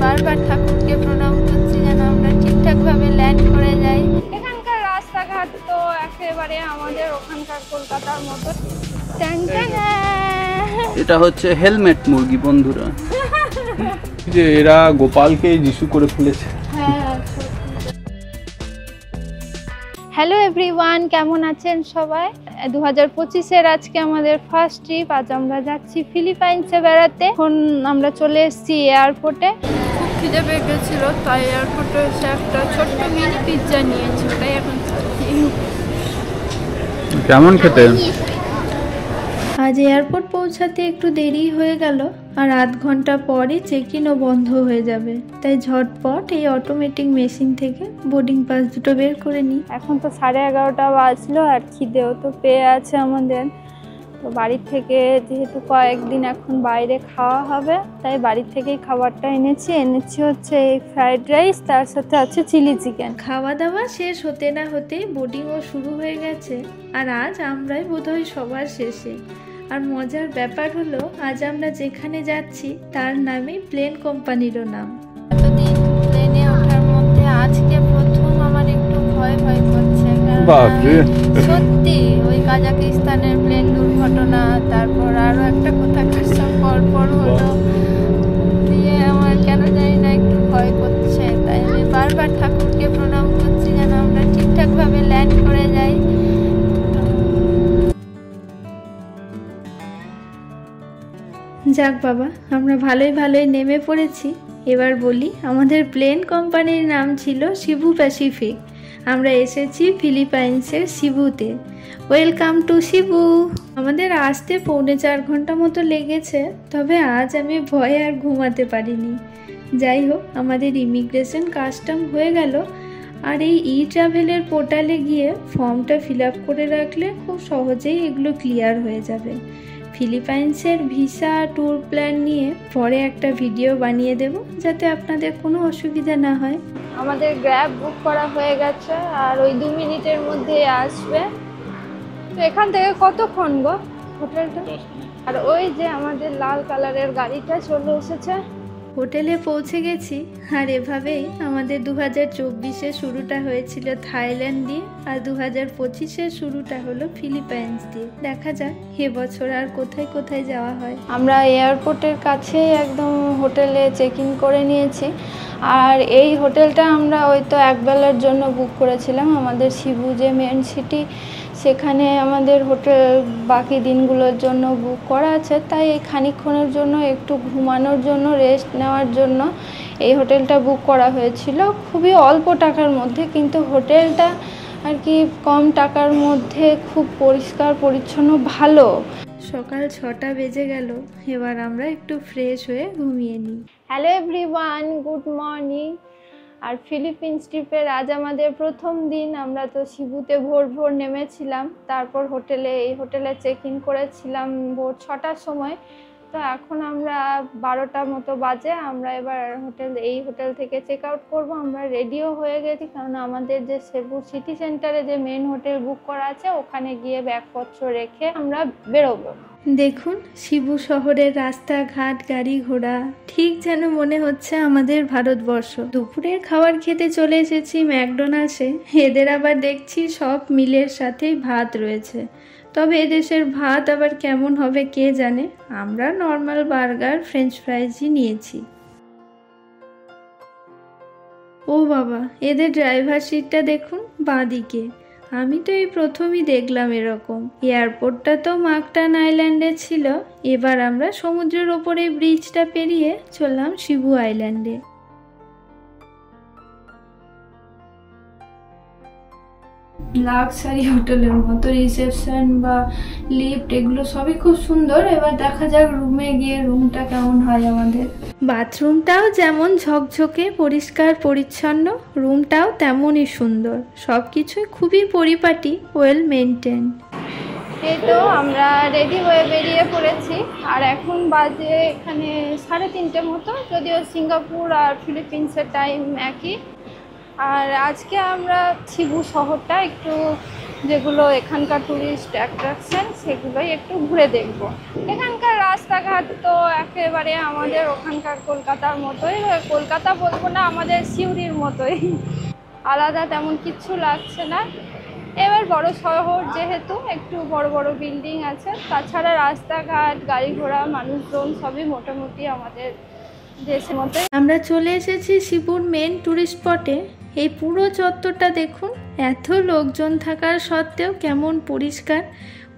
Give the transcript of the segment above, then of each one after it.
বারবার ঠাকুরকে প্রণাম করছি যেন আমরা ঠিকঠাকভাবে ল্যান্ড করে যাই। এখানকার রাস্তাঘাট তো একেবারে আমাদের ওখানকার কলকাতার মতো। এটা হচ্ছে হেলমেট মুরগি বন্ধুরা, যে এরা গোপালকে যিশু করে ফেলেছে। হ্যালো এভরিওয়ান, কেমন আছেন সবাই? 2025-এর আজকে আমাদের ফার্স্ট ট্রিপ। আজ আমরা যাচ্ছি ফিলিপাইন্সে বেড়াতে। এখন আমরা চলে এসেছি এয়ারপোর্টে। খুব খিদে পেয়ে গেছিল, তাই এয়ারপোর্টে এসে একটা ছোট্ট মিনি পিৎজা নিয়েছি, ওটাই এখন কেমন খেতে। আজ এয়ারপোর্ট পৌঁছাতে একটু দেরি হয়ে গেল, আর আধ ঘন্টা পরে চেক ইনও বন্ধ হয়ে যাবে, তাই ঝটপট এই অটোমেটিক মেশিন থেকে বোর্ডিং পাস দুটো বের করে নিই। এখন তো 11:30 বাজলো, আর খিদেও তো পেয়ে আছে আমাদের। তো বাড়ির থেকে যেহেতু কয়েকদিন এখন বাইরে খাওয়া হবে, তাই বাড়ির থেকেই খাবারটা এনেছি হচ্ছে এই ফ্রাইড রাইস, তার সাথে আছে চিলি চিকেন। খাওয়া দাওয়া শেষ হতে না হতেই বোর্ডিংও শুরু হয়ে গেছে, আর আজ আমরাই বোধহয় সবার শেষে। আর মজার ব্যাপার হলো, আজ আমরা যেখানে যাচ্ছি তার নামই প্লেন কোম্পানিরও নাম। এতদিন প্লেনে ওঠার মধ্যে আজকে প্রথম আমার একটু ভয় করছে, সত্যি ওই কাজাকিস্তানের প্লেন দুর্ঘটনা, তারপর আরো একটা কোথাকার সব পর হলো, দিয়ে আমার কেন জানি না একটু ভয় করছে। তাই আমি বারবার ঠাকুরকে প্রণাম করছি যেন আমরা ঠিকঠাকভাবে ল্যান্ড করে যাই। যাক বাবা, আমরা ভালোই নেমে পড়েছি। এবার বলি, আমাদের প্লেন কোম্পানির নাম ছিল সিবু প্যাসিফিক। আমরা এসেছি ফিলিপাইন্সের সিবুতে। Welcome to সিবু। আমাদের আসতে 3.25 ঘন্টা মতো লেগেছে, তবে আজ আমি ভয়ে আর ঘুমাতে পারিনি। যাই হোক, আমাদের ইমিগ্রেশন কাস্টম হয়ে গেল, আর এই ট্রাভেলের পোর্টালে গিয়ে ফর্মটা ফিল আপ করে রাখলে খুব সহজেই এগুলো ক্লিয়ার হয়ে যাবে। ফিলিপাইন্সের ভিসা ট্যুর প্ল্যান নিয়ে পরে একটা ভিডিও বানিয়ে দেব, যাতে আপনাদের কোনো অসুবিধা না হয়। আমাদের গ্র্যাব বুক করা হয়ে গেছে, আর ওই 2 মিনিটের মধ্যে আসবে। তো এখান থেকে কতক্ষণ গো হোটেলটা? আর ওই যে আমাদের লাল কালারের গাড়িটা চলে এসেছে। হোটেলে পৌঁছে গেছি, আর এভাবেই আমাদের 2024-এর শুরুটা হয়েছিল থাইল্যান্ড দিয়ে, আর 2025-এর শুরুটা হলো ফিলিপাইন্স দিয়ে। দেখা যাক এবছর আর কোথায় যাওয়া হয়। আমরা এয়ারপোর্টের কাছে একদম হোটেলে চেক ইন করে নিয়েছি, আর এই হোটেলটা আমরা ওই তো একবেলার জন্য বুক করেছিলাম। আমাদের সিবু যে মেন সিটি, সেখানে আমাদের হোটেল বাকি দিনগুলোর জন্য বুক করা আছে, তাই এই খানিকক্ষণের জন্য একটু ঘুমানোর জন্য, রেস্ট নেওয়ার জন্য এই হোটেলটা বুক করা হয়েছিল। খুবই অল্প টাকার মধ্যে, কিন্তু হোটেলটা আর কি কম টাকার মধ্যে খুব পরিষ্কার পরিচ্ছন্ন, ভালো। সকাল 6টা বেজে গেল, এবার আমরা একটু ফ্রেশ হয়ে ঘুমিয়ে নিই। Hello everyone, good morning. আর ফিলিপিন্স ট্রিপের আজ আমাদের প্রথম দিন। আমরা তো সিবুতে ভোর নেমেছিলাম, তারপর এই হোটেলে চেক ইন করেছিলাম ভোর 6টার সময়। তো এখন আমরা 12টা মতো বাজে, আমরা এবার এই হোটেল থেকে চেক আউট করবো। আমরা রেডিও হয়ে গেছি, কারণ আমাদের যে সিবু সিটি সেন্টারে যে মেন হোটেল বুক করা আছে, ওখানে গিয়ে ব্যাগপত্র রেখে আমরা বেরোবো। দেখুন, সিবু শহরের রাস্তাঘাট, গাড়ি ঘোড়া, ঠিক যেন মনে হচ্ছে আমাদের ভারতবর্ষ। দুপুরের খাবার খেতে চলে এসেছি ম্যাকডোনাল্ডসে। এদের আবার দেখছি সব মিলের সাথেই ভাত রয়েছে, তবে এদেশের ভাত আবার কেমন হবে কে জানে। আমরা নর্মাল বার্গার, ফ্রেঞ্চ ফ্রাইজই নিয়েছি। ও বাবা, এদের ড্রাইভার সিটটা দেখুন বাঁদিকে। আমি তো এই প্রথমই দেখলাম এরকম। এয়ারপোর্টটা তো মাকটান আইল্যান্ডে ছিল, এবার আমরা সমুদ্রের ওপরে ব্রিজটা পেরিয়ে চললাম সিবু আইল্যান্ডে। লাক্সারি হোটেলের মতো রিসেপশন বা লিফট, এগুলো সবই খুব সুন্দর। এবার দেখা যাক রুমে গিয়ে রুমটা কেমন হয় আমাদের। বাথরুমটাও যেমন ঝকঝকে পরিষ্কার পরিচ্ছন্ন, রুমটাও তেমনই সুন্দর। সব কিছুই খুবই পরিপাটি, ওয়েল মেনটেন। এই তো আমরা রেডি হয়ে বেরিয়ে পড়েছি, আর এখন বাজে এখানে 3:30 মতো, যদিও সিঙ্গাপুর আর ফিলিপিন্সের টাইম একই। আর আজকে আমরা সিবু শহরটা একটু যেগুলো এখানকার টুরিস্ট অ্যাট্রাকশন সেগুলোই একটু ঘুরে দেখব। এখানকার রাস্তাঘাট তো একেবারে আমাদের ওখানকার কলকাতার মতোই, কলকাতা বলবো না, আমাদের সিউড়ির মতোই, আলাদা তেমন কিছু লাগছে না। এবার বড় শহর যেহেতু একটু বড় বড় বিল্ডিং আছে, তাছাড়া রাস্তাঘাট গাড়ি ঘোড়া মানুষজন সবই মোটামুটি আমাদের দেশের মতো। আমরা চলে এসেছি শিবুর মেন টুরিস্ট স্পটে। এই পুরো চত্বরটা দেখুন, এত লোকজন থাকার সত্ত্বেও কেমন পরিষ্কার,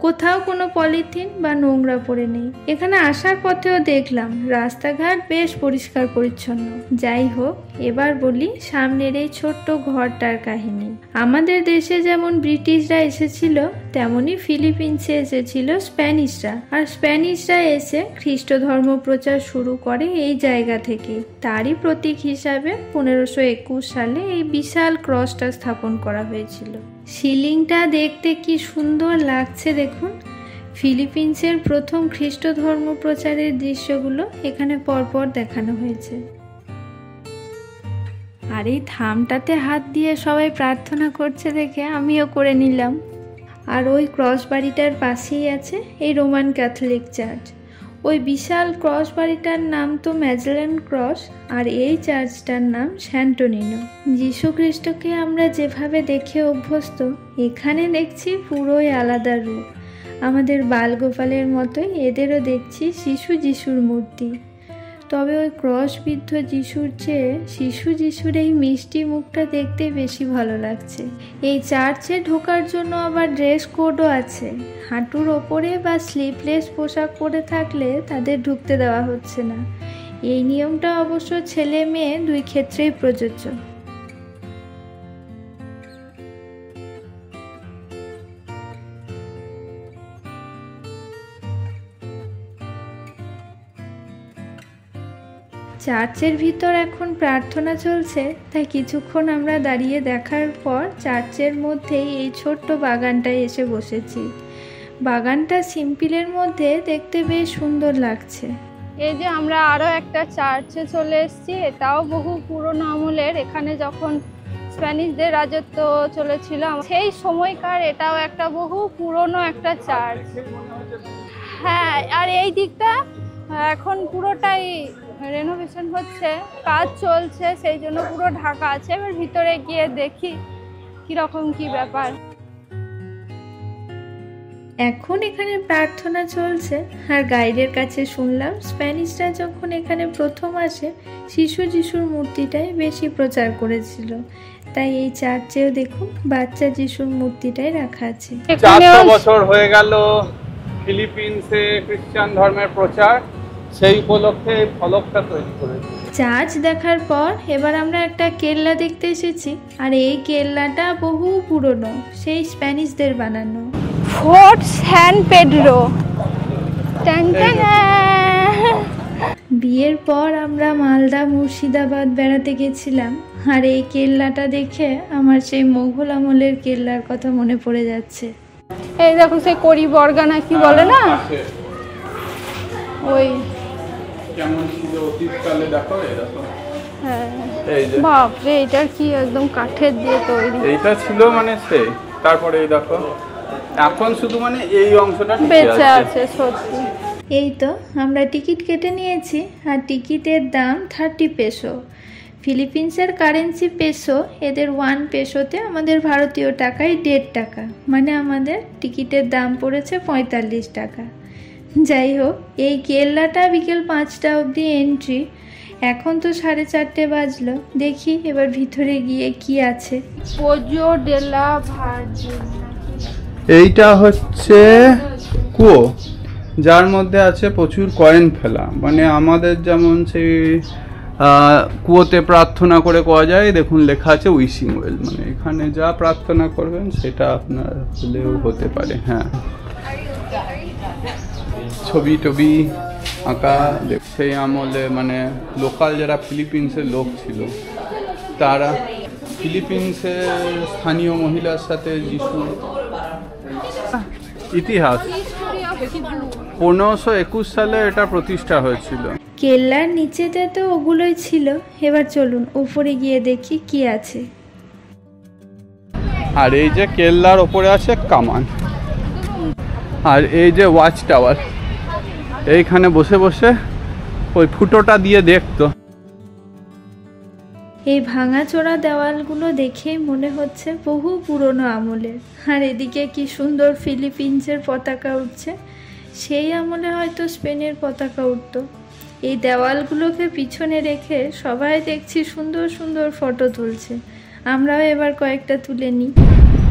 কোথাও কোনো পলিথিন বা নোংরা পড়ে নেই। এখানে আসার পথেও দেখলাম রাস্তাঘাট বেশ পরিষ্কার পরিচ্ছন্ন। যাই হোক, এবার বলি সামনের এই ছোট্ট ঘরটার কাহিনী। আমাদের দেশে যেমন ব্রিটিশরা এসেছিল, তেমনি ফিলিপিন্সে এসেছিল স্প্যানিশরা। আর স্প্যানিশরা এসে খ্রিস্ট ধর্ম প্রচার শুরু করে এই জায়গা থেকে। তারই প্রতীক হিসাবে 1521 সালে এই বিশাল ক্রসটা স্থাপন করা হয়েছিল। সিলিংটা দেখতে কি সুন্দর লাগছে দেখুন। ফিলিপিন্সের প্রথম খ্রিস্ট ধর্ম প্রচারের দৃশ্যগুলো এখানে পরপর দেখানো হয়েছে। আর এই থামটাতে হাত দিয়ে সবাই প্রার্থনা করছে দেখে আমিও করে নিলাম। আর ওই ক্রস বাড়িটার পাশেই আছে এই রোমান ক্যাথলিক চার্চ। ওই বিশাল ক্রস বাড়িটার নাম তো ম্যাজেলান ক্রস, আর এই চার্চটার নাম স্যান্টোনিনো। যীশু খ্রিস্টকে আমরা যেভাবে দেখে অভ্যস্ত, এখানে দেখছি পুরোই আলাদা রূপ। আমাদের বালগোপালের মতোই এদেরও দেখছি শিশু যিশুর মূর্তি। তবে ওই ক্রসবিদ্ধ যিশুর চেয়ে শিশু যিশুর এই মিষ্টি মুখটা দেখতে বেশি ভালো লাগছে। এই চার্চে ঢোকার জন্য আবার ড্রেস কোডও আছে। হাঁটুর ওপরে বা স্লিভলেস পোশাক পরে থাকলে তাদের ঢুকতে দেওয়া হচ্ছে না। এই নিয়মটা অবশ্য ছেলে মেয়ে দুই ক্ষেত্রেই প্রযোজ্য। চার্চের ভিতর এখন প্রার্থনা চলছে, তাই কিছুক্ষণ আমরা দাঁড়িয়ে দেখার পর চার্চের মধ্যেই এই ছোট্ট বাগানটায় এসে বসেছি। বাগানটা সিম্পলের মধ্যে দেখতে বেশ সুন্দর লাগছে। এই যে আমরা আরও একটা চার্চে চলে এসেছি, এটাও বহু পুরনো আমলের। এখানে যখন স্প্যানিশদের রাজত্ব চলেছিল সেই সময়কার এটাও একটা বহু পুরনো একটা চার্চ। হ্যাঁ, আর এই দিকটা এখন পুরোটাই রেনোভেশন হচ্ছে, কাজ চলছে, সেই জন্য পুরো ঢাকা আছে। এবার ভিতরে গিয়ে দেখি কিরকম কি ব্যাপার। এখন এখানে প্রার্থনা চলছে, আর গাইডের কাছে শুনলাম স্প্যানিশরা যখন এখানে প্রথম আসে শিশু যিশুর মূর্তিটাই বেশি প্রচার করেছিল। তাই এই চার্চেও দেখুন বাচ্চা যিশুর মূর্তিটাই রাখা আছে। 400 বছর হয়ে গেল ফিলিপিন্সে খ্রিস্টান ধর্মের প্রচার, সেই উপলক্ষে ফলকটা তৈরি করেছে। চার্চ দেখার পর এবার আমরা একটা কেল্লা দেখতে এসেছি, আর এই কেল্লাটা বহু পুরনো, সেই স্প্যানিশদের বানানো। ফোর্ট স্যান পেড্রো। বিয়ের পর আমরা মালদা মুর্শিদাবাদ বেড়াতে গেছিলাম, আর এই কেল্লাটা দেখে আমার সেই মোগল আমলের কেল্লার কথা মনে পড়ে যাচ্ছে। এই দেখো সেই করি বর্গানা কি বলে না, ওই কেমন ছিল অতীতকালে, দেখো এই দেখো। হ্যাঁ, বাপ রে, এটা কি একদম কাঠের দিয়ে তৈরি। এইটা ছিল মানে সেই, তারপরে এই দেখো এখন শুধু মানে এই অংশটা বেঁচে আছে সত্যি। এই তো আমরা টিকিট কেটে নিয়েছি, আর টিকিটের দাম 30 পেসো। ফিলিপিন্সের কারেন্সি পেসো, এদের 1 পেসোতে আমাদের ভারতীয় টাকায় 1.5 টাকা, মানে আমাদের টিকিটের দাম পড়েছে 45 টাকা। যাই হোক, এই কেল্লাটা বিকেল 5টা অবধি এন্ট্রি। এখন তো 4:30 বাজলো। দেখি এবার ভিতরে গিয়ে কি আছে। পোজো ডেলা ভার্জিন, এইটা হচ্ছে কুয়ো, যার মধ্যে আছে প্রচুর কয়েন ফেলা। মানে আমাদের যেমন সেই কুয়োতে প্রার্থনা করে পাওয়া যায়, দেখুন লেখা আছে উইশিং ওয়েল, মানে এখানে যা প্রার্থনা করবেন সেটা আপনার হলেও হতে পারে। হ্যাঁ, ছবি টবি আঁকা সেই আমলে, মানে লোকাল যারা ফিলিপিন্সের লোক ছিল তারা ফিলিপিন্সের স্থানীয় মহিলার সাথে যিশু ইতিহাস 1521 সালে এটা প্রতিষ্ঠা হয়েছিল। কেল্লার নিচেতে তো ওগুলোই ছিল। এবার চলুন উপরে গিয়ে দেখি কি আছে। আর এই যে কেল্লার ওপরে আছে কামান, আর এই যে ওয়াচ টাওয়ার, এইখানে বসে বসে ওই ফুটোটা দিয়ে দেখতো। এই ভাঙাচোরা দেওয়ালগুলো দেখেই মনে হচ্ছে বহু পুরনো আমলের। আর এদিকে কি সুন্দর ফিলিপিন্সের পতাকা উঠছে, সেই আমলে হয়তো স্পেনের পতাকা উঠতো। এই দেওয়ালগুলোকে পিছনে রেখে সবাই দেখছি সুন্দর সুন্দর ফটো তুলছে, আমরাও এবার কয়েকটা তুলে নিই।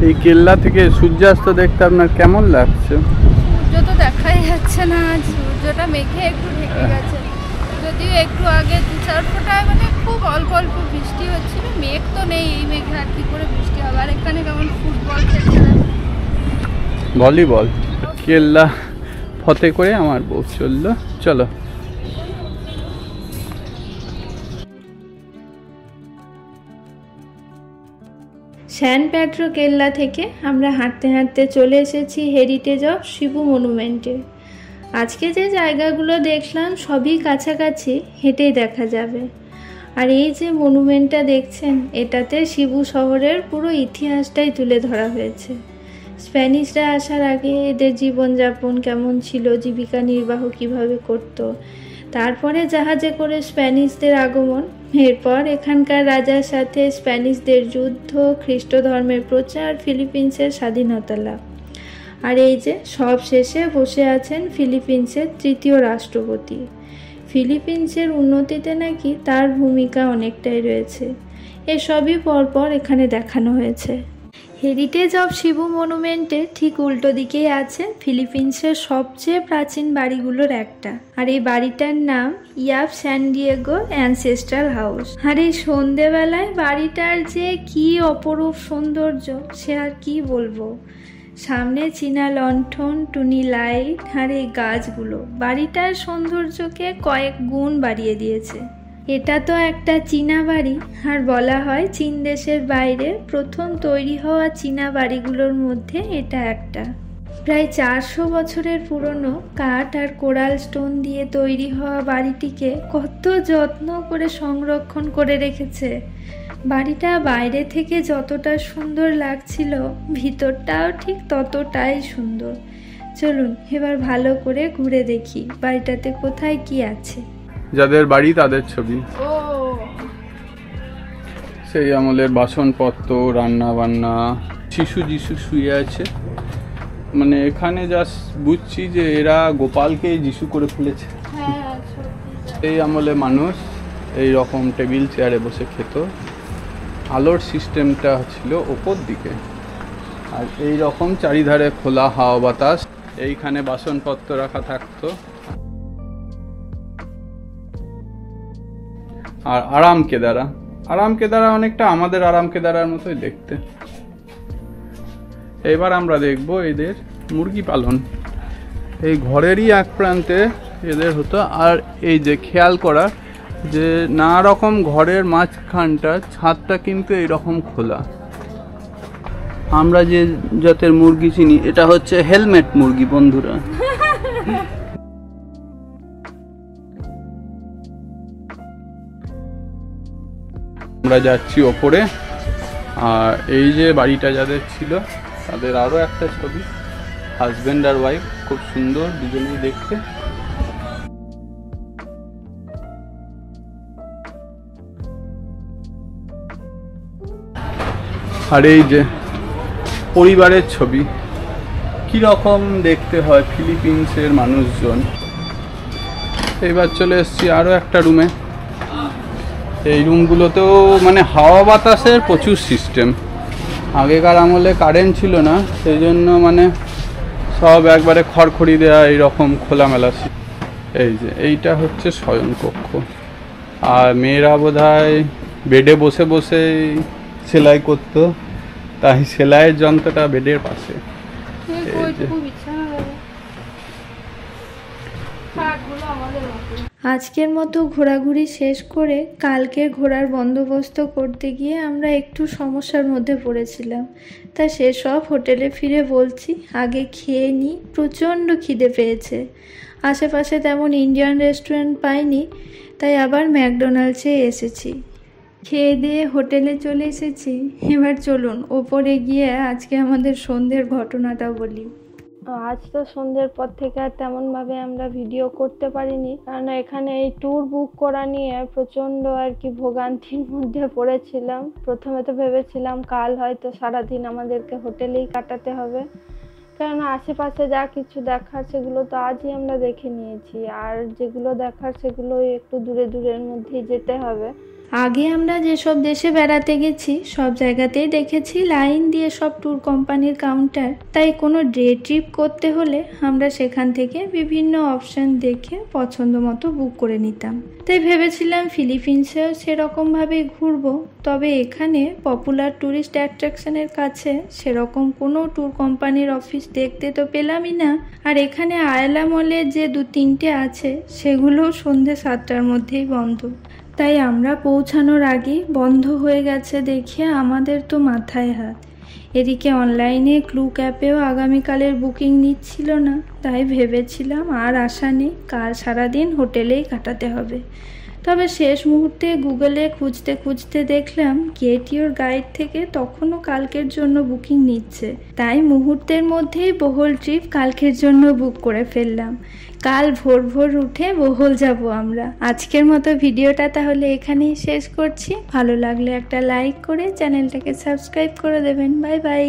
এই কেল্লা থেকে সূর্যাস্ত দেখতে আপনার কেমন লাগছে? সূর্য তো দেখাই যাচ্ছে না, সূর্যটা মেঘে একটু ঢেকে গেছে, যদিও একটু আগে 2-4 ফোঁটায় মানে খুব অল্প অল্প বৃষ্টি হচ্ছিল। মেঘ তো নেই, এই মেঘে আর কি করে বৃষ্টি হবে। আর এখানে কেমন ফুটবল খেলছে, ভলিবল। কেল্লা ফতে করে আমার বউ চললো, চলো। স্যান প্যাড্রো কেল্লা থেকে আমরা হাঁটতে হাঁটতে চলে এসেছি হেরিটেজ অফ শিবু মনুমেন্টে। আজকে যে জায়গাগুলো দেখলাম সবই কাছাকাছি, হেঁটেই দেখা যাবে। আর এই যে মনুমেন্টটা দেখছেন, এটাতে শিবু শহরের পুরো ইতিহাসটাই তুলে ধরা হয়েছে। স্প্যানিশরা আসার আগে এদের জীবনযাপন কেমন ছিল, জীবিকা নির্বাহ কিভাবে করত, তারপরে জাহাজে করে স্প্যানিশদের আগমন, এরপর এখানকার রাজার সাথে স্প্যানিশদের যুদ্ধ, খ্রিস্ট ধর্মের প্রচার, ফিলিপিন্সের স্বাধীনতা লাভ। আর এই যে সব শেষে বসে আছেন ফিলিপিন্সের ৩য় রাষ্ট্রপতি। ফিলিপিন্সের উন্নতিতে নাকি তার ভূমিকা অনেকটাই রয়েছে। এসবই পরপর এখানে দেখানো হয়েছে। হেরিটেজ অফ শিবু মনুমেন্টে ঠিক উল্টো দিকেই আছে ফিলিপিন্সের সবচেয়ে প্রাচীন বাড়িগুলোর একটা, আর এই বাড়িটার নাম ইয়াপ স্যান ডিয়েগো অ্যানসেস্ট্রাল হাউস। আর এই সন্ধেবেলায় বাড়িটার যে কি অপরূপ সৌন্দর্য, সে আর কি বলবো। সামনে চীনা লণ্ঠন, টুনি লাইট, আর এই গাছগুলো বাড়িটার সৌন্দর্যকে কয়েক গুণ বাড়িয়ে দিয়েছে। এটা তো একটা চীনা বাড়ি, আর বলা হয় চীন দেশের বাইরে প্রথম তৈরি হওয়া চীনা বাড়িগুলোর মধ্যে এটা একটা। প্রায় 400 বছরের পুরনো কাঠ আর কোরাল স্টোন দিয়ে তৈরি হওয়া বাড়িটিকে কত যত্ন করে সংরক্ষণ করে রেখেছে। বাড়িটা বাইরে থেকে যতটা সুন্দর লাগছিল, ভিতরটাও ঠিক ততটাই সুন্দর। চলুন এবার ভালো করে ঘুরে দেখি বাড়িটাতে কোথায় কি আছে। যাদের বাড়ি তাদের ছবি, সেই আমলের বাসনপত্র, রান্না বান্না। শিশু যিশু শুয়ে আছে, মানে এখানে জাস্ট বুঝছি যে এরা গোপালকে যিশু করে ফেলেছে। এই আমলে মানুষ এই রকম টেবিল চেয়ারে বসে খেত, আলোর সিস্টেমটা ছিল ওপর দিকে, আর এই রকম চারিধারে খোলা হাওয়া বাতাস, এইখানে বাসনপত্র রাখা থাকতো। আর আরাম কেদারা অনেকটা আমাদের আরাম কেদারার মতোই দেখতে। এবার আমরা দেখব এদের মুরগি পালন। এই ঘরেরই এক প্রান্তে এদের হতো। আর এই যে খেয়াল করা যে নানা রকম ঘরের মাঝখানটা, ছাদটা কিন্তু এইরকম খোলা। আমরা যে জাতের মুরগি চিনি, এটা হচ্ছে হেলমেট মুরগি বন্ধুরা। আমরা যাচ্ছি ওপরে। আর এই যে বাড়িটা যাদের ছিল তাদের আরও একটা ছবি, হাজব্যান্ড আর ওয়াইফ, খুব সুন্দর দুজনেই দেখতে। আর এই যে পরিবারের ছবি, কীরকম দেখতে হয় ফিলিপিন্সের মানুষজন। এবার চলে এসেছি আরও একটা রুমে। এই রুমগুলোতেও মানে হাওয়া বাতাসের প্রচুর সিস্টেম। আগেকার আমলে কারেন্ট ছিল না, সেই জন্য মানে সব একবারে খড়খড়ি দেওয়া এইরকম খোলামেলা। এই যে এইটা হচ্ছে শয়নকক্ষ। আর মেয়েরা বোধহয় বেডে বসে বসে সেলাই করতো, তাই সেলাইয়ের যন্ত্রটা বেডের পাশে। আজকের মতো ঘোরাঘুরি শেষ করে কালকে ঘোরার বন্দোবস্ত করতে গিয়ে আমরা একটু সমস্যার মধ্যে পড়েছিলাম। তা সেসব হোটেলে ফিরে বলছি, আগে খেয়ে নিই, প্রচণ্ড খিদে পেয়েছে। আশেপাশে তেমন ইন্ডিয়ান রেস্টুরেন্ট পাইনি, তাই আবার ম্যাকডোনাল্ডসে এসেছি। খেয়ে দিয়ে হোটেলে চলে এসেছি। এবার চলুন ওপরে গিয়ে আজকে আমাদের সন্ধ্যের ঘটনাটা বলি। আজ তো সন্ধ্যের পর থেকে আর তেমনভাবে আমরা ভিডিও করতে পারিনি, কারণ এখানে এই ট্যুর বুক করা নিয়ে প্রচণ্ড আর কি ভোগান্তির মধ্যে পড়েছিলাম। প্রথমে তো ভেবেছিলাম কাল হয়তো সারাদিন আমাদেরকে হোটেলেই কাটাতে হবে, কারণ আশেপাশে যা কিছু দেখার সেগুলো তো আজই আমরা দেখে নিয়েছি, আর যেগুলো দেখার সেগুলো একটু দূরে দূরের মধ্যেই যেতে হবে। আগে আমরা যেসব দেশে বেড়াতে গেছি সব জায়গাতেই দেখেছি লাইন দিয়ে সব ট্যুর কোম্পানির কাউন্টার, তাই কোনো ডে ট্রিপ করতে হলে আমরা সেখান থেকে বিভিন্ন অপশন দেখে পছন্দ মতো বুক করে নিতাম। তাই ভেবেছিলাম ফিলিপিন্সেও সেরকমভাবেই ঘুরবো, তবে এখানে পপুলার ট্যুরিস্ট অ্যাট্রাকশনের কাছে সেরকম কোনো ট্যুর কোম্পানির অফিস দেখতে তো পেলামই না। আর এখানে আয়লা মলে যে 2-3টে আছে সেগুলোও সন্ধ্যে 7টার মধ্যেই বন্ধ, তাই আমরা পৌঁছানোর আগেই বন্ধ হয়ে গেছে দেখে আমাদের তো মাথায় হাত। এদিকে অনলাইনে ক্লুক অ্যাপেও আগামীকালের বুকিং নিচ্ছিল না, তাই ভেবেছিলাম আর আশা নেই, কাল সারাদিন হোটেলেই কাটাতে হবে। তবে শেষ মুহূর্তে গুগলে খুঁজতে খুঁজতে দেখলাম গেট ইউর গাইড থেকে তখনও কালকের জন্য বুকিং নিচ্ছে, তাই মুহূর্তের মধ্যেই বহল ট্রিপ কালকের জন্য বুক করে ফেললাম। কাল ভোর ভোর উঠে বহল যাব আমরা। আজকের মতো ভিডিওটা তাহলে এখানেই শেষ করছি। ভালো লাগলে একটা লাইক করে চ্যানেলটাকে সাবস্ক্রাইব করে দেবেন। Bye bye.